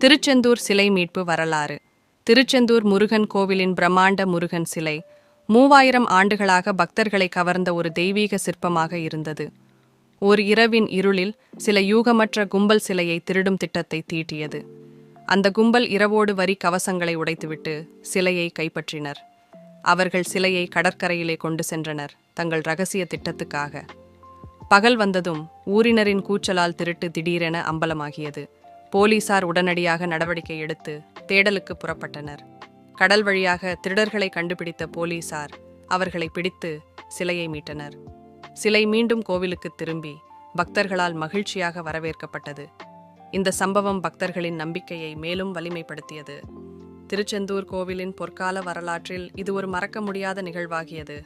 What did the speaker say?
திருச்செந்தூர் சிலை மீட்பு வரலாறு. திருச்செந்தூர் முருகன் கோவிலின் பிரம்மாண்ட முருகன் சிலை 3000 ஆண்டுகளாக பக்தர்களை கவர்ந்த ஒரு தெய்வீக சிற்பமாக இருந்தது. ஓர் இரவின் இருளில் சில யூகமற்ற கும்பல் சிலையை திருடும் திட்டத்தை தீட்டியது. அந்த கும்பல் இரவோடு வரி கவசங்களை உடைத்துவிட்டு சிலையை கைப்பற்றினர். அவர்கள் சிலையை கடற்கரையிலே கொண்டு சென்றனர், தங்கள் இரகசிய திட்டத்துக்காக. பகல் வந்ததும் ஊரினரின் கூச்சலால் திருட்டு திடீரென அம்பலமாகியது. போலீசார் உடனடியாக நடவடிக்கை எடுத்து தேடலுக்கு புறப்பட்டனர். கடல் வழியாக திருடர்களை கண்டுபிடித்த போலீசார் அவர்களை பிடித்து சிலையை மீட்டனர். சிலை மீண்டும் கோவிலுக்கு திரும்பி பக்தர்களால் மகிழ்ச்சியாக வரவேற்கப்பட்டது. இந்த சம்பவம் பக்தர்களின் நம்பிக்கையை மேலும் வலிமைப்படுத்தியது. திருச்செந்தூர் கோவிலின் பொற்கால வரலாற்றில் இது ஒரு மறக்க முடியாத நிகழ்வாகியது.